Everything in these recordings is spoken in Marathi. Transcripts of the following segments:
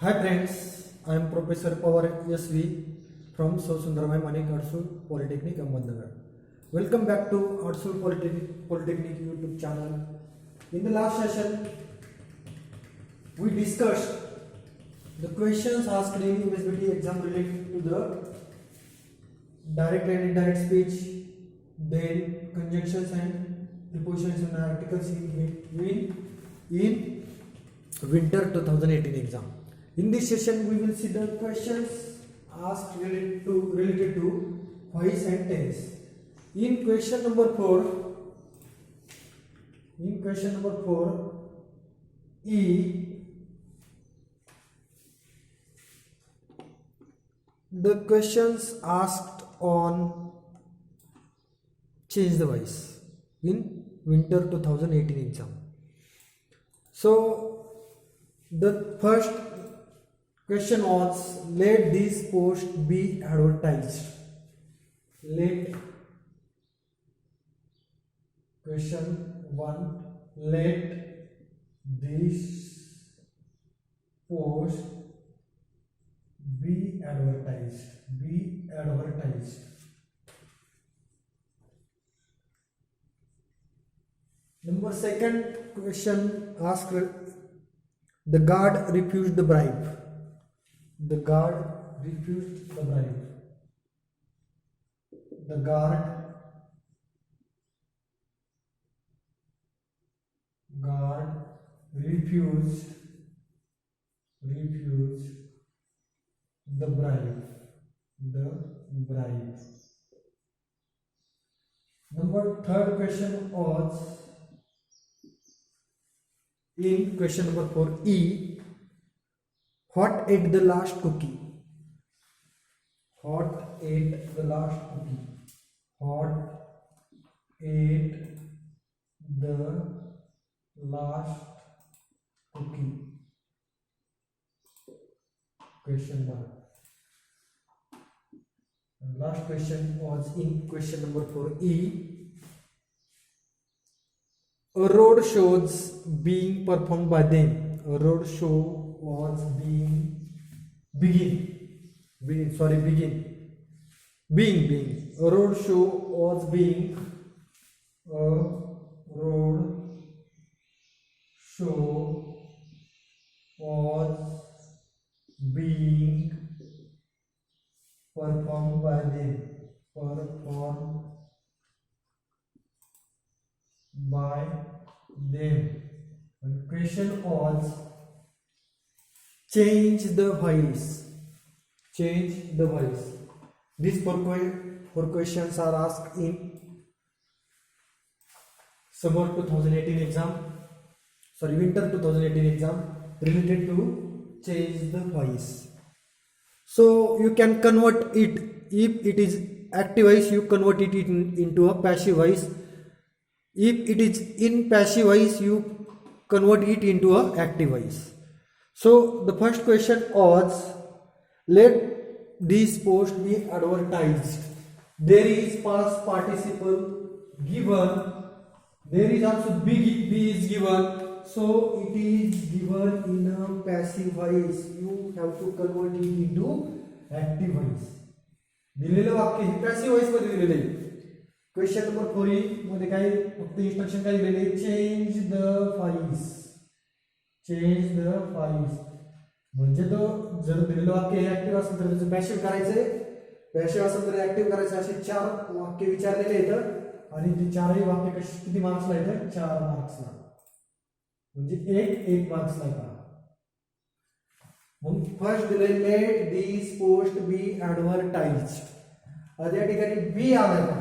Hi friends, I am Professor Pawar SV from Sundaramai Manik Arsul Polytechnic Ahmednagar. Welcome back to Arsul Polytechnic YouTube channel. In the last session, we discussed the questions asked in USBT exam related to the direct and indirect speech, then conjunctions and prepositions and articles in winter 2018 exam. In this session, we will see the questions asked related to voice and tense. In question number 4, E, the questions asked on change the voice in winter 2018 exam. So the first question was, let this post be advertised. Question 1, let this post be advertised. Number second question asked, the guard refused the bribe. The guard refused the bribe. The guard refused the bribe. Number third question was in question number 4, E, what ate the last cookie? What ate the last cookie? Question mark. And last question was in question number 4, E, a road shows being performed by them. A road show was being. A road show was being. Performed by them. And question was, change the voice. These four questions are asked in winter 2018 exam related to change the voice. So you can convert it. If it is active voice, you convert it into a passive voice. If it is in passive voice, you convert it into a active voice. So the first question was, let this post be advertised. There is past participle given. There is also be is given. So it is given in a passive voice. You have to convert it into active voice. दिलेलं वाक्य हे पॅसिव्ह व्हॉइस मध्ये दिलेले आहे. क्वेश्चन नंबर 4 मध्ये काय फक्त इन्स्ट्रक्शन काय दिलेले आहे, चेंज द व्हॉइस. म्हणजे तो जर दिलेलं वाक्य हे ऍक्टिव्ह असेल तर त्याचं पॅसिव्ह करायचंय, पॅसिव्ह असेल तर ऍक्टिव्ह करायचं. असे 4 वाक्य विचारलेले आहेत आणि ते 4ही वाक्य किती मार्क्सला येतात? 4 मार्क्सला. म्हणजे एक मार्क्सला येतात. मग फर्स्ट दिले, लेट दिस पोस्ट बी ऍडव्हर्टाइज्ड. त्या ठिकाणी बी आलाय का,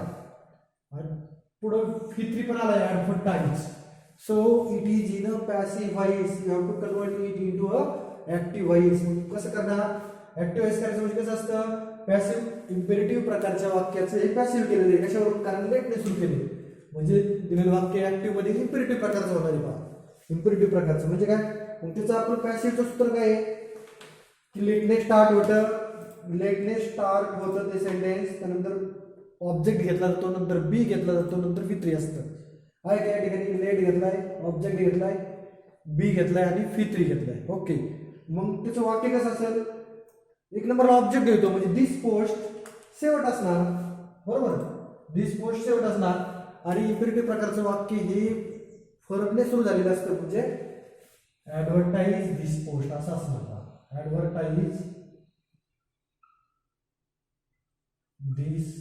पुढे फित्री पण आलाय advertise. So it is in a passive voice. You have to convert it into a active voice. म्हणजे कसं करणार? ऍक्टिव्ह व्हॉइस करायचं म्हणजे कसं असतं, पॅसिव्ह इम्पेरेटिव्ह प्रकारच्या वाक्याचं हे पॅसिव्ह केलेलं आहे. कशावरून? कारण लेटने सुरू केले. म्हणजे दिलेलं वाक्य ऍक्टिव्ह मध्ये इम्पेरेटिव्ह प्रकारचं होणार आहे. पहा, इम्पेरेटिव्ह प्रकारचं म्हणजे काय? मग त्याचं आपलं पॅसिव्हचं सूत्र काय आहे की लेटने स्टार्ट होतं ते सेंटेन्स. त्यानंतर ऑब्जेक्ट घेतला जातो, नंतर बी घेतला जातो, नंतर फित्री असतं. आहे त्या ठिकाणी लेट घेतलाय, ऑब्जेक्ट घेतलाय, बी घेतलाय आणि फित्री घेतलाय. ओके. मग त्याचं वाक्य कसं असेल, एक नंबरला ऑब्जेक्ट घेतो म्हणजे दिस पोस्ट शेवट असणार, बरोबर, दिस पोस्ट शेवट असणार आणि इम्पेरेटिव्ह प्रकारचं वाक्य हे फरकने सुरू झालेलं असतं म्हणजे ऍडव्हर्टाइज दिस पोस्ट असं असणार, ऍडव्हर्टाइज दिस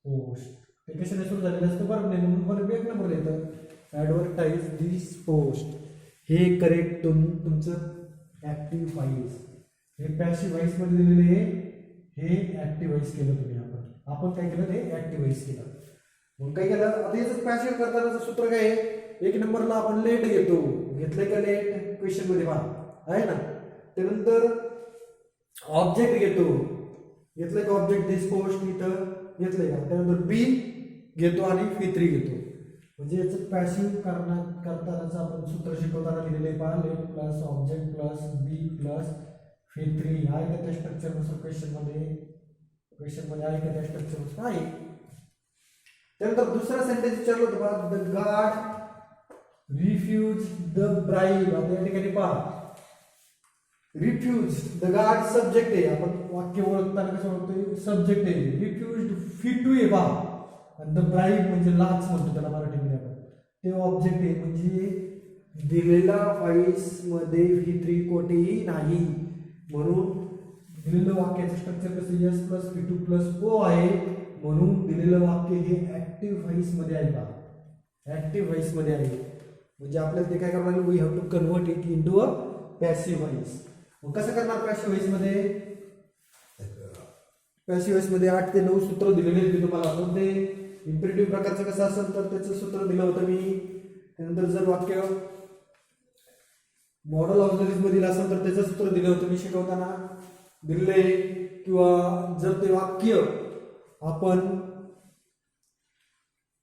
पोस्ट, ते कशाने सुरू झालेलं असतं बरोबर नाही म्हणून मला एक नंबर येतं ऍडव्हर्टाइज दिस पोस्ट. हे करेक्ट तुमचं ऍक्टिव्ह व्हॉइस, हे पॅसिव्ह व्हॉइस मध्ये दिलेले हे ऍक्टिव्ह व्हॉइस केलं तुम्ही, आपण काय केलं ते ऍक्टिव्ह व्हॉइस केलं. मग काय केलं आता याचं पॅसिव्ह करतानाचं सूत्र काय आहे, एक नंबरला आपण लेट घेतो, घेतलंय का लेट क्वेश्चन मध्ये पहा आहे ना, त्यानंतर ऑब्जेक्ट घेतो, घेतलंय का ऑब्जेक्ट दिस पोस्ट इथं घेतलंय का, त्यानंतर बी घेतो आणि V3 घेतो, म्हणजे याचं पॅसिव्ह करतानाच आपण सूत्र शिकवताना लिहिलेले पहा, लेट प्लस ऑब्जेक्ट प्लस बी प्लस V3 आहे का त्या स्ट्रक्चरनुसार क्वेश्चन मध्ये आहे का त्या स्ट्रक्चरनुसार आहे. त्यानंतर दुसरा सेंटेन्स विचारलं होतं पहा, the guard refuse the bribe, आता या ठिकाणी पहा रिफ्यूज द गार्ड सब्जेक्ट आहे, आपण वाक्य ओळखताना कसं ओळखतोय सब्जेक्ट आहे, रिफ्यूज V2 आहे पहा, आणि द ब्राईब म्हणजे लाच म्हणतो त्याला मराठीमध्ये आपण, ते ऑब्जेक्ट आहे म्हणजे दिलेला व्हॉइस मध्ये V3 कोठेही नाही, म्हणून दिलेलं वाक्याचं स्ट्रक्चर कसं S plus V2 plus O आहे, म्हणून दिलेलं वाक्य हे ऍक्टिव्ह व्हॉइस मध्ये आहे का, ऍक्टिव्ह व्हॉइस मध्ये आहे, म्हणजे आपल्याला ते काय करावं लागेल, we have to convert it into a passive voice. मग कसं करणार पॅसिव्ह व्हॉइस मध्ये, पॅसिव्ह व्हॉइस मध्ये 8 ते 9 सूत्र दिलेले आहेत मी तुम्हाला, पण ते इम्पेरेटिव्ह प्रकारचं कसं असेल तर त्याचं सूत्र दिलं होतं मी. त्यानंतर जर वाक्य मॉडल ऑक्झिलरीज मध्ये असेल तर त्याचं सूत्र दिलं होतं मी शिकवताना दिले, किंवा जर ते वाक्य आपण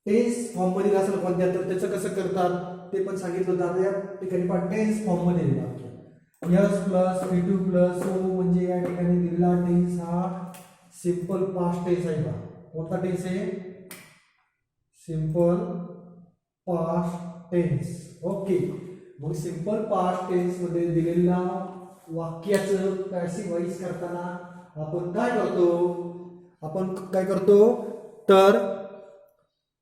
टेन्स फॉर्म मध्ये असेल कोणत्या तर त्याचं कसं करतात ते पण सांगितलं होतं. आता या ठिकाणी पण टेन्स फॉर्म मध्ये वाक्य yes plus V2 plus O, म्हणजे या ठिकाणी दिलेला टेन्स हा सिंपल पास्ट टेन्स आहे का, कोणता टेन्स आहे, सिंपल पास्ट टेन्स. ओके, मग सिंपल पास्ट टेन्स मध्ये दिलेल्या वाक्याचं पॅसिव्ह व्हॉइस करताना आपण काय करतो तर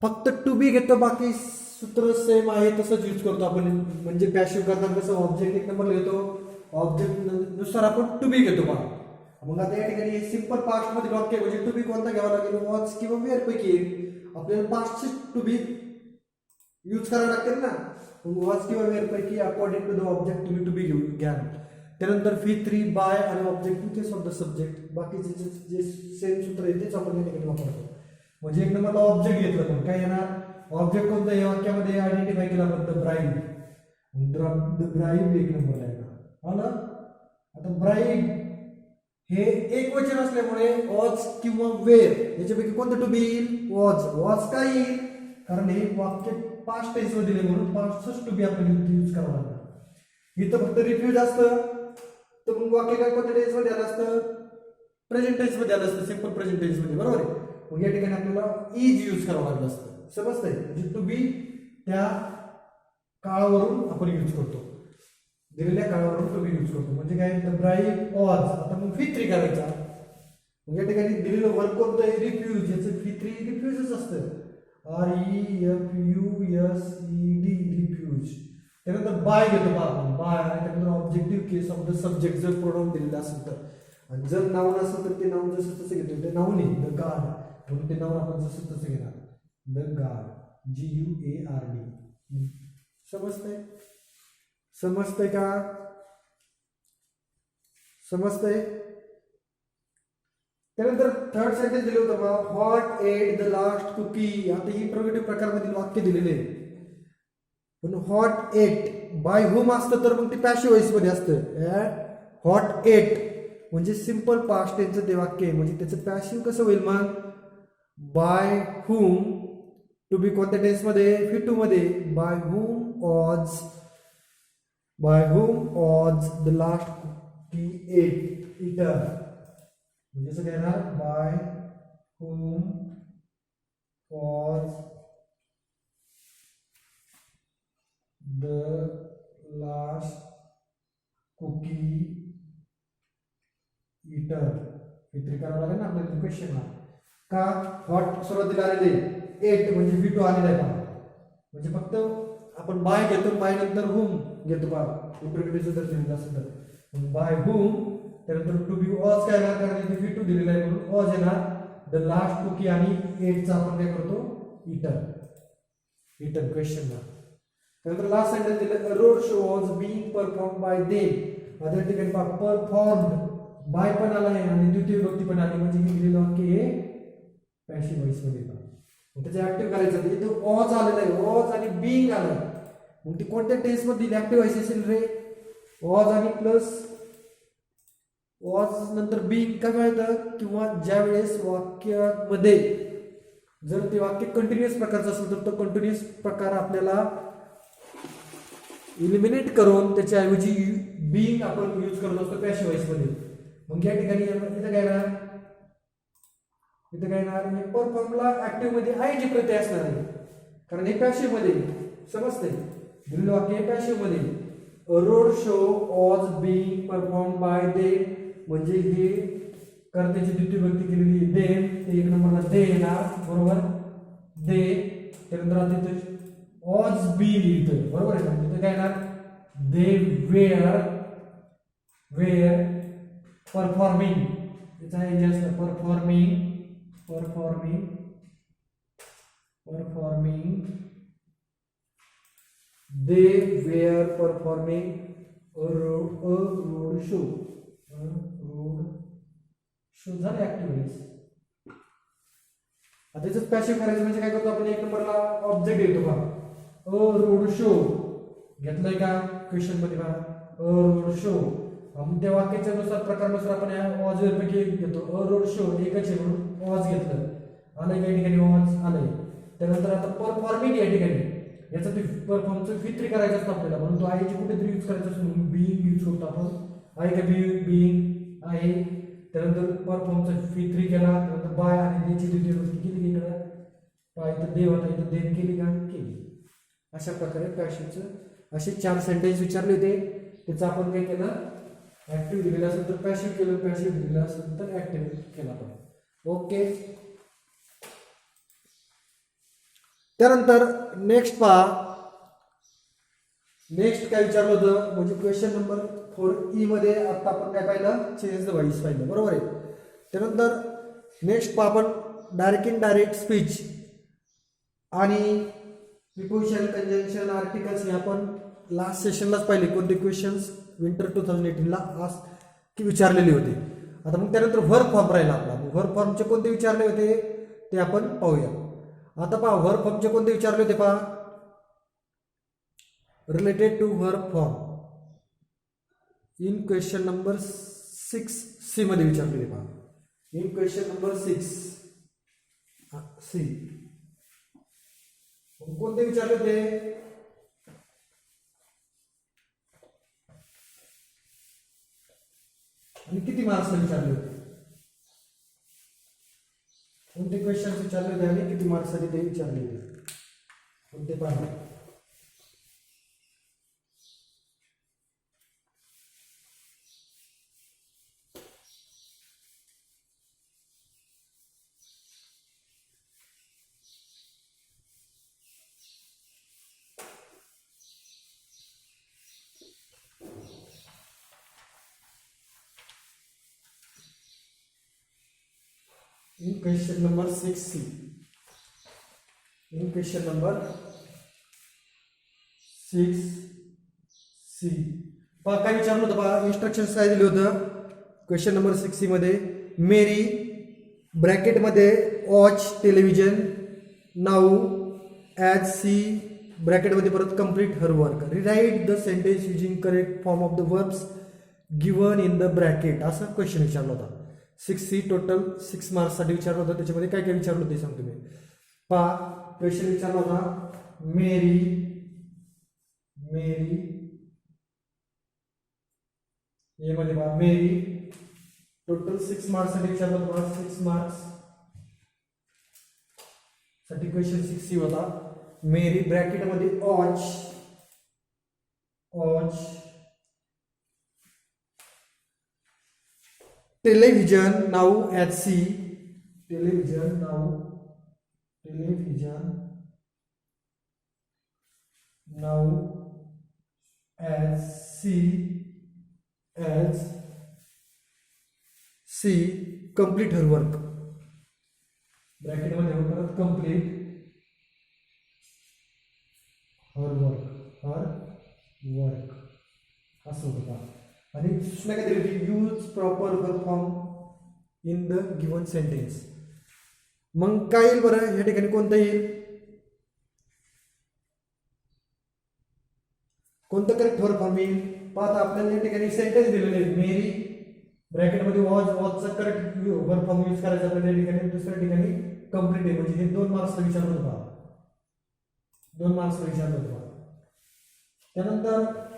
फक्त टू बी घेतो, बाकी सूत्र सेम आहे तसंच यूज करतो आपण, म्हणजे पॅसिव्ह करताना कसं ऑब्जेक्ट एक नंबर घेतो, ऑब्जेक्ट नुसार आपण टू बी घेतो पहा. मग आता या ठिकाणी सिंपल पास्ट मध्ये वाक्य म्हणजे टू बी कोणता घ्यावा लागेल, वॉच किंवा वेअर पैकी आपल्याला पास्टचे टू बी यूज करावं लागतील ना, वॉच किंवा वेअर पैकी अकॉर्डिंग टू द ऑब्जेक्ट तुम्ही टू बी घ्या. त्यानंतर V3 बाय आणि object in case of the subject, बाकीचे जे सेम सूत्र आहे तेच आपण या ठिकाणी वापरतो. म्हणजे एक नंबरला ऑब्जेक्ट घेतलं पण काय येणार, ऑब्जेक्ट कोणतं या वाक्यामध्ये आयडेंटिफाय केला आपण द ब्राईड, द ब्राईड एक नंबरला येणार हा ना. आता ब्राईड हे एक वचन असल्यामुळे वॉच किंवा वेअर याच्यापैकी कोणतं टू बी येईल, वॉच काय येईल, कारण हे वाक्य पास्ट टेन्स मध्ये दिले म्हणून पास्टच टू बी आपण यूज करावं लागणार. इथं फक्त रिफ्यूज असतं तर मग वाक्य काय कोणत्या टेन्स मध्ये आलं असतं, प्रेझेंट टेन्स मध्ये आलं असतं, सिंपल प्रेझेंट टेन्स मध्ये, बरोबर आहे. मग या ठिकाणी आपल्याला इज यूज करावं लागलं असतं, समजतंय, म्हणजे टू बी त्या काळावरून आपण यूज करतो, दिलेल्या काळावरून टू बी यूज करतो, म्हणजे काय द ब्राईड वॉज. आता मग V3 करायचा, मग या ठिकाणी दिलेलं वर्क कोणतं आहे, रिफ्यूज, याचं V3 रिफ्यूजच असतं, REFUSED रिफ्यूज. त्यानंतर बाय घेतो आपण बाय, आणि त्यानंतर objective case of the subject जर प्रोनाउन दिलेला असेल तर, आणि जर नाउन असेल तर ते नाउन जसं तसं घेतो, ते नाउन आहे द गार्ड म्हणून ते नाउन आपण जसं तसं घेणार, द गार्ड GUARD. समजतंय का, समजतंय. त्यानंतर थर्ड सेंटेन्स दिलं होतं बघा, what ate the last cookie. आता ही इंट्रोगेटिव्ह प्रकारमधील वाक्य दिलेले आहे, पण व्हॉट एट बाय हुम असतं तर मग ते पॅसिव्ह व्हॉइस मध्ये असतं. व्हॉट एट म्हणजे सिंपल पास्ट टेन्सचं ते वाक्य आहे, म्हणजे त्याचं पॅसिव्ह कसं होईल मग, बाय हुम, टू बी कोणत्या टेन्स मध्ये, V2 मध्ये, by whom was the last cookie eaten, म्हणजे असं घेणार, by whom was the last cookie V3 करावं लागेल ना आपल्याला क्वेश्चनला. का व्हॉट सुरुवातीला आलेले 8 म्हणजे V2 आलेला आहे पहा. म्हणजे फक्त आपण बाय घेतो, बाय नंतर हुम घेतो पहा. इंटरप्रिटेशन जर दिलेलं असेल तर बाय हुम, त्यानंतर टू बी ऑज काय येणार, कारण इथे V2 दिलेला आहे म्हणून ऑज येणार. द लास्ट 2 की आणि 8 चा आपण काय करतो इटन क्वेश्चनला. त्यानंतर लास्ट सेंटेन्स दिलं road show was being perform bye them. आता ठिकाणी पहा परफॉर्म्ड बाय पण आला आहे आणि द्वितीय विभक्ती पण आली, म्हणजे हे दिलेलं वाक्य हे पॅसिव्ह व्हॉइस मध्ये येतं. मग त्याचे ऍक्टिव्ह करायचं तर इथं ऑज आलेलं आहे, ऑज आणि बीइंग आलं. मग ती कोणत्या टेन्स मध्ये ऍक्टिव्ह व्हॉइस असेल रे? ऑज आणि प्लस ऑज नंतर बीइंग का मिळतं, किंवा ज्या वेळेस वाक्यामध्ये जर ते वाक्य कंटिन्युअस प्रकारचं असेल तर तो कंटिन्युअस प्रकार आपल्याला इलिमिनेट करून त्याच्याऐवजी बीइंग आपण यूज करत असतो पॅसिव्ह व्हॉइस मध्ये. मग या ठिकाणी इथं काय ना, इथं काय ना परफॉर्मला ऍक्टिव्ह मध्ये आयजी प्रत्यय असणार आहे, कारण हे पॅसिव्ह मध्ये समजतंय. दिलेलं वाक्य हे पॅसिव्ह मध्ये. Road show was being perform by they, म्हणजे हे कर्त्याची द्वितीय विभक्ती केलेली देम, ते एक नंबरला दे येणार बरोबर. दे त्यानंतर तिथे वॉज बीइंग इथं बरोबर आहे का, तिथे काय येणार दे वेअर परफॉर्मिंग. त्याचा हे जास्त performing they were performing a road show. झालं ऍक्टिव्हिटीज. आता त्याचं पॅसिव्ह करायचं म्हणजे काय करतो आपण, एक नंबरला ऑब्जेक्ट येतो का रोड शो घेतलंय का क्वेश्चन मध्ये का रोड शो. मग त्या वाक्याच्या नुसार प्रकारानुसार आपण ऑज पैकी घेतो. रोड शो एकच आहे म्हणून ऑज घेतलं, आलंय या ठिकाणी ऑज आलंय. त्यानंतर आता परफॉर्मिंग या ठिकाणी याचा ते परफॉर्मचं V3 करायचं असतं आपल्याला, म्हणून तो आयची कुठेतरी यूज करायचं असतो म्हणून बीइंग यूज करतो आपण. आहे का बीइंग आहे. त्यानंतर परफॉर्मचा V3 केला, त्यानंतर बाय आणि देची द्वितीय विभक्ती केली इकडं. बाय तर दे होता, इथं देन केली का केली. अशा प्रकारे पॅसिव्हचं असे 4 सेंटेन्स विचारले होते. त्याचं आपण काय केलं, ऍक्टिव्ह दिलेलं असेल तर पॅसिव्ह केलं, पॅसिव्ह दिलेलं असेल तर ऍक्टिव्ह केला आपण. ओके. त्यानंतर नेक्स्ट पहा, नेक्स्ट काय विचारलं होतं म्हणजे क्वेश्चन नंबर 4E मध्ये आता आपण काय पाहिलं, चेंज द व्हॉइस पाहिलं बरोबर आहे. त्यानंतर नेक्स्ट पहा आपण डायरेक्ट इनडायरेक्ट स्पीच आणि प्रिपोजिशन कंजंक्शन आर्टिकल्स हे आपण लास्ट सेशनलाच पाहिले. कोणते क्वेश्चन्स विंटर 2018 ला आज की विचारलेले होते. आता मग त्यानंतर व्हर्ब फॉर्म राहिला आपला. व्हर्ब फॉर्मचे कोणते विचारले होते ते आपण पाहूया. आता पहा व्हर्ब फॉर्मचे कोणते विचारले होते पहा, related to verb form in question number 6C मध्ये विचारलेले पहा. इन क्वेश्चन नंबर 6C कोणते विचारले होते, आणि किती मार्क्स विचारले होते, कोणते क्वेश्चन विचारले होते आणि किती मार्क्स साठी ते विचारले होते कोणते पहा. In question number 6C. In question number 6C. पहा काय विचारलं होतं पहा, इन्स्ट्रक्शन्स काय दिले होतं क्वेश्चन नंबर 6C मध्ये. मेरी ब्रॅकेटमध्ये watch television now as C ब्रॅकेटमध्ये परत complete her work. Rewrite the sentence using correct form of the verbs given in the bracket. असं क्वेश्चन विचारला होता. 6C टोटल 6 मार्क्ससाठी विचारलं होतं. त्याच्यामध्ये काय काय विचारलं होतं सांगतो मी. पहा क्वेश्चन विचारला होता मेरी मध्ये पहा मेरी टोटल 6 मार्क्ससाठी विचारलं होतं. 6 मार्क्स साठी क्वेश्चन 6C होता. मेरी ब्रॅकेटमध्ये ऑच television now at sea, television now, television now as she complete her work, bracket मध्ये परत complete her work असं होतं. आणि सूचना काय दिली होती, use proper verb form in the given sentence. मग काय येईल बरं या ठिकाणी, कोणतं येईल, कोणतं करेक्ट वर्ब फॉर्म येईल पाहता. आपल्याला या ठिकाणी सेंटेन्स दिलेले आहेत, मेरी ब्रॅकेटमध्ये वॉजचा करेक्ट वर्ब फॉर्म यूज करायचा आपल्याला या ठिकाणी. दुसऱ्या ठिकाणी कंप्लीट आहे, म्हणजे हे 2 मार्क्सला विचारलं होतं, 2 मार्क्सला विचारलं होतं. त्यानंतर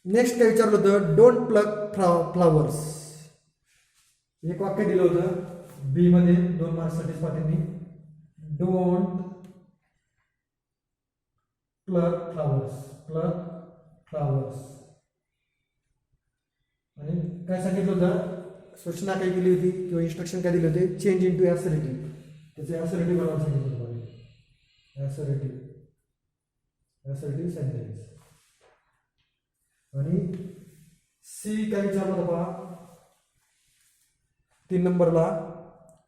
नेक्स्ट काय विचारलं होतं, डोंट प्लक फ्लावर्स. एक वाक्य दिलं होतं बी मध्ये 2 मार्क्ससाठी पाहते, डोंट प्लक फ्लावर्स. आणि काय सांगितलं होतं, सूचना काय केली होती किंवा इन्स्ट्रक्शन काय दिले होते, चेंज इन टू ॲसरेटिव्ह. त्याचं ॲसरेटिव्ह बनवायला सांगितलं होतं, ॲसरेटिव्ह सेंटेन्स. आणि सी काय विचारलं होतं पहा 3 नंबरला,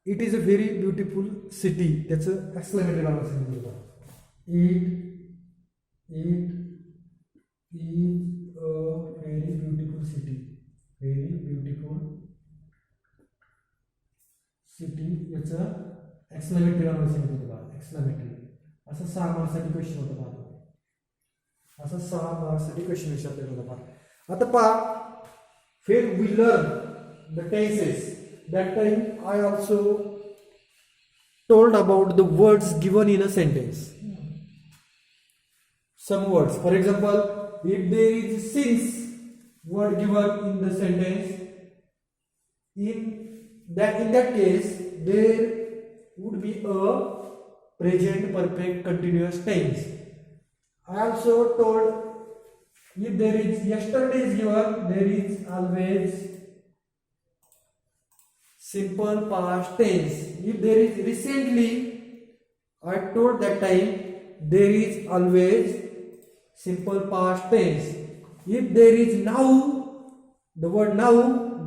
it is a very beautiful city. त्याचं एक्सक्लेमेटरी लावायला सांगितलं होतं, it is a very beautiful city, याचं एक्सक्लेमेटरी लावायला सांगितलं होतं, एक्सक्लेमेटरी. असं 6 मार्क्ससाठी क्वेश्चन होतं पहा, असं 6 मार्क्ससाठी क्वेश्चन विचारलेलं होतं पहा. आता पहा, when we learn the tenses, that time I also told about the words given in a sentence. Some words, for example, if there is since word given in the sentence, in that case there would be a present perfect continuous tense. I also told if there is yesterday is given, there is always simple past tense. If there is recently, I told that time there is always simple past tense. If there is now, the word now,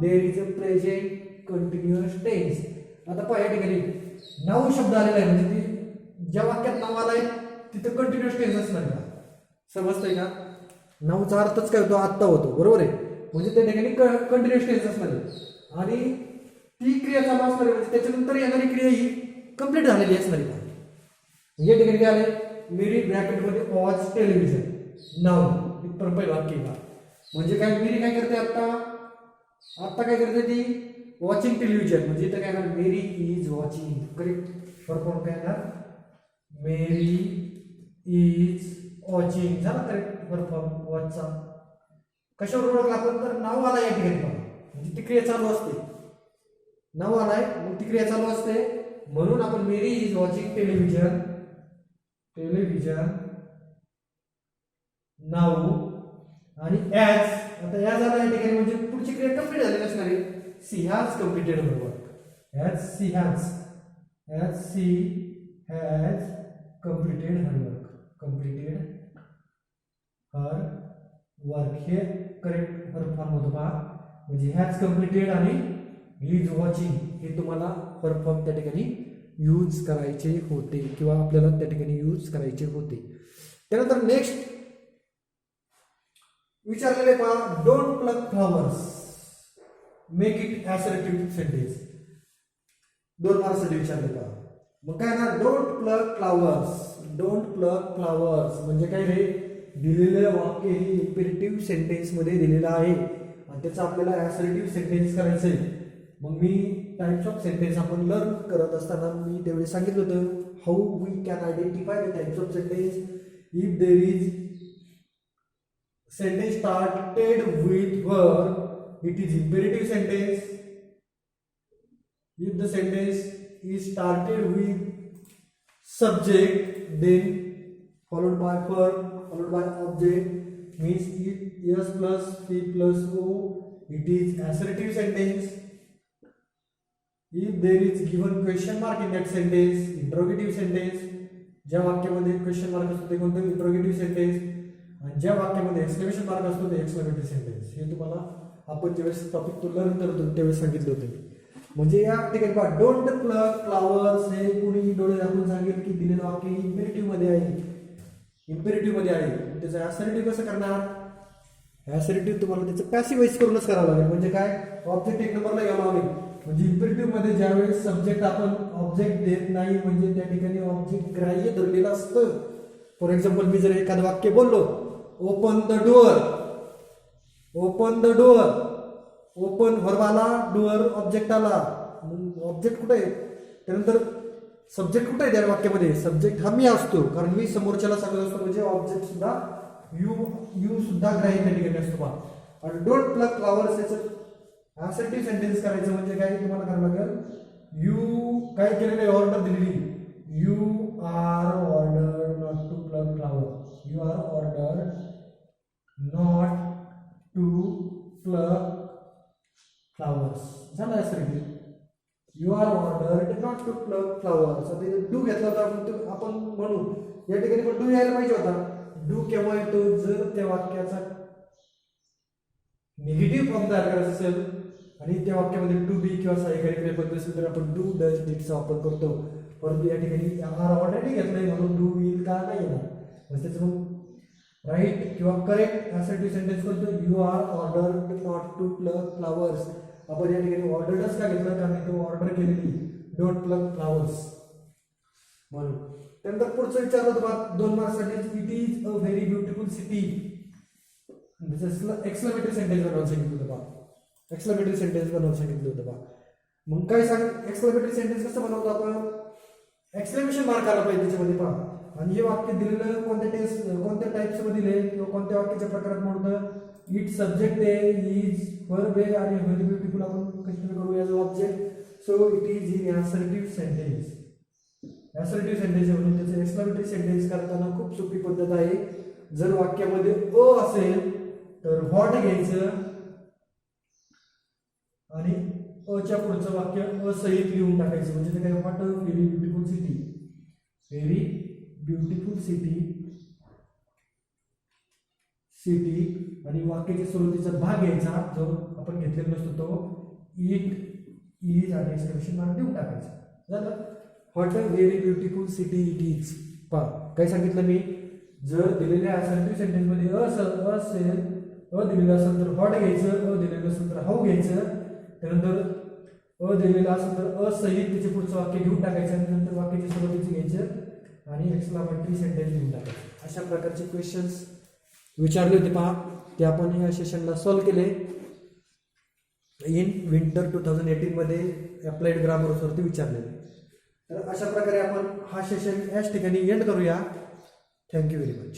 there is a present continuous tense. आता पहा या ठिकाणी नाऊ शब्द आलेला आहे, म्हणजे ज्या वाक्यात नाव आलाय तिथं कंटिन्युअस टेन्स असणार का, समजतंय का. नाऊचा अर्थच काय होतो, आत्ता होतो, बरोबर आहे. म्हणजे त्या ठिकाणी कंटिन्युअस टेन्स असणार आहे आणि ती क्रिया चालू असणार आहे, म्हणजे त्याच्यानंतर येणारी क्रिया ही कंप्लीट झालेली असणार आहे का. या ठिकाणी काय आले, मेरी ब्रॅकेटमध्ये वॉच टेलिव्हिजन नाऊ, इथपर्यंत पहिलं वाक्य का. म्हणजे काय, मेरी काय करते आत्ता काय करते ती, वॉचिंग टेलिव्हिजन. म्हणजे इथं काय करणार, मेरी इज वॉचिंग. करेक्ट परफॉर्म काय करणार, मेरी इज वॉचिंग. झाला करेक्ट परफॉर्म वॉचचा. कशावर ओळखला आपण, तर नाव आला या ठिकाणी, म्हणजे ती क्रिया चालू असते. नाव आलाय मग ती क्रिया चालू असते, म्हणून आपण मेरी इज वॉचिंग टेलिव्हिजन नाऊ. आणि ॲज, आता ॲज आला या ठिकाणी म्हणजे पुढची क्रिया कंप्लीट झालेली असणार आहे. She has completed her work, as she has completed her work. हे करेक्ट वर्क फॉर्म होतो पहा, म्हणजे हॅज कंप्लीटेड आणि इज वॉचिंग हे तुम्हाला वर्क फॉर्म त्या ठिकाणी यूज करायचे होते किंवा आपल्याला त्या ठिकाणी यूज करायचे होते. त्यानंतर नेक्स्ट विचारलेले पहा, don't pluck flowers, make it assertive sentence. 2 मार्क्ससाठी विचारले पहा. मग काय ना, डोंट प्लक फ्लावर्स म्हणजे काय रे, दिलेलं वाक्य हे इम्पेरेटिव्ह सेंटेन्स मध्ये दिलेलं आहे आणि त्याचं आपल्याला ॲसर्टिव्ह सेंटेन्स करायचं आहे. मग मी टाइप्स ऑफ सेंटेन्स आपण लर्न करत असताना मी त्यावेळी सांगितलं होतं, how we can identify the types of sentence. If there is sentence started with verb, it is imperative sentence. If the sentence is started with subject, then followed by verb, followed by object, means it s plus p plus o it is assertive sentence. If there is given question mark in that sentence, interrogative sentence. ज्या वाक्यामध्ये क्वेश्चन मार्क असतो ते कोणतं, इंट्रोगेटिव्ह सेंटेन्स. आणि ज्या वाक्यामध्ये एक्सक्लेमेशन मार्क असतो ते एक्सक्लेमेटरी सेंटेन्स. हे तुम्हाला आपण ज्यावेळेस टॉपिक तो लर्न करतो त्यावेळेस सांगितलं होतं मी. म्हणजे या ठिकाणी पहा, डोंट प्लग फ्लावर्स हे कुणी डोळे दाखवून सांगेल की दिलेलं वाक्य इम्पेरेटिव्ह मध्ये आहे, इम्पेरेटिव्ह मध्ये आहे. त्याचं ॲसर्टिव्ह कसं करणार, ॲसर्टिव्ह तुम्हाला त्याचं पॅसिव्हाइज करूनच करावं लागेल. म्हणजे काय, ऑब्जेक्ट एक नंबरला घ्यावं लागेल. म्हणजे इम्पेरेटिव्ह मध्ये ज्यावेळेस सब्जेक्ट आपण ऑब्जेक्ट देत नाही म्हणजे त्या ठिकाणी ऑब्जेक्ट ग्राह्य धरलेलं असतं. फॉर एक्झाम्पल मी जर एखादं वाक्य बोललो, open the door, open the door, open verb आला, डोअर ऑब्जेक्ट आला. ऑब्जेक्ट कुठे आहे, त्यानंतर सब्जेक्ट कुठे आहे त्या वाक्यामध्ये, सब्जेक्ट हा मी असतो कारण मी समोरच्याला सांगत असतो. म्हणजे ऑब्जेक्ट सुद्धा यू सुद्धा ग्राह्य त्या ठिकाणी असतो पहा. आणि डोंट प्लग फ्लावर्स याचं ॲसर्टिव्ह सेंटेन्स करायचं म्हणजे काय, तुम्हाला करावं लागेल, यू काय केलेलं आहे, ऑर्डर दिलेली, you are order not to plug flower, you are order not to plug flowers. झालं assertive. You are order not to plug flowers. आता डू घेतला होता आपण म्हणू, या ठिकाणी पण डू यायला पाहिजे होता. डू केव्हा येतो, जर त्या वाक्याचा निगेटिव्ह फॉर्म तयार करायचा असेल आणि त्या वाक्यामध्ये टू बी किंवा सहाय्यकारी क्रियापद असेल तर आपण डू डज डिडचा वापर करतो. परंतु या ठिकाणी आर ऑलरेडी घेतलंय म्हणून डू येईल का, नाही येणार. म्हणजे त्याचं मग राईट किंवा करेक्ट ॲसर्टिव्ह सेंटेन्स करतो, you are order not to plug flowers. आपण या ठिकाणी ऑर्डरच का घेतलं, कारण तो ऑर्डर केलेली, डोंट प्लग फ्लावर्स म्हणून. त्यानंतर पुढचं विचारलं तुम्हाला 2 मार्क्ससाठी, it is a very beautiful city. Exclamatory sentence बनवून सांगितलं होतं पहा, एक्सक्लेमेटरी सेंटेन्स बनवून सांगितलं होतं पहा. मग काय सांग, एक्सक्लेमेटरी सेंटेन्स कसं बनवतो आपण, एक्सक्लेमेशन मार्क आला पाहिजे त्याच्यामध्ये पहा. आणि हे वाक्य दिलेलं कोणत्या टाइप्स मध्ये दिले किंवा कोणत्या वाक्याच्या प्रकारात मोडतं, इट सब्जेक्ट आहे, इज वर्ब आहे आणि व्हेरी ब्युटिफुल आपण कन्सिडर करू as object. So it is in assertive sentence. Assertive sentence म्हणून त्याचं एक्सक्लेमेटरी सेंटेन्स करताना खूप सोपी पद्धत आहे. जर वाक्यामध्ये अ असेल तर व्हॉट घ्यायचं आणि अच्या पुढचं वाक्य असहित लिहून टाकायचं. म्हणजे ते काय, what a very beautiful city, very beautiful city, city. आणि वाक्याच्या सुरुवातीचा भाग घ्यायचा जो आपण घेतलेला नसतो तो, इट इज आणि एक्सक्लेमेशन मार्क देऊन टाकायचं. झालं, what a very beautiful city it is. पहा काय सांगितलं मी, जर दिलेल्या ॲसर्टिव्ह सेंटेन्स मध्ये असेल, अ दिलेलं असेल तर व्हॉट घ्यायचं, अ दिलेलं असेल तर हाऊ घ्यायचं, त्यानंतर अ दिलेलं असेल तर असहित त्याचे पुढचं वाक्य घेऊन टाकायचं आणि नंतर वाक्याच्या सुरुवातीचं घ्यायचं आणि एक्सक्लेमेटरी सेंटेन्स लिहून टाकायचं. अशा प्रकारचे क्वेश्चन्स विचारले होते पहा, ते आपण या सेशनला सॉल्व्ह केले. इन विंटर 2018 मध्ये अप्लाइड ग्रामर्सवरती विचारलेले. तर अशा प्रकारे आपण हा सेशन याच ठिकाणी एंड करूया. Thank you very much.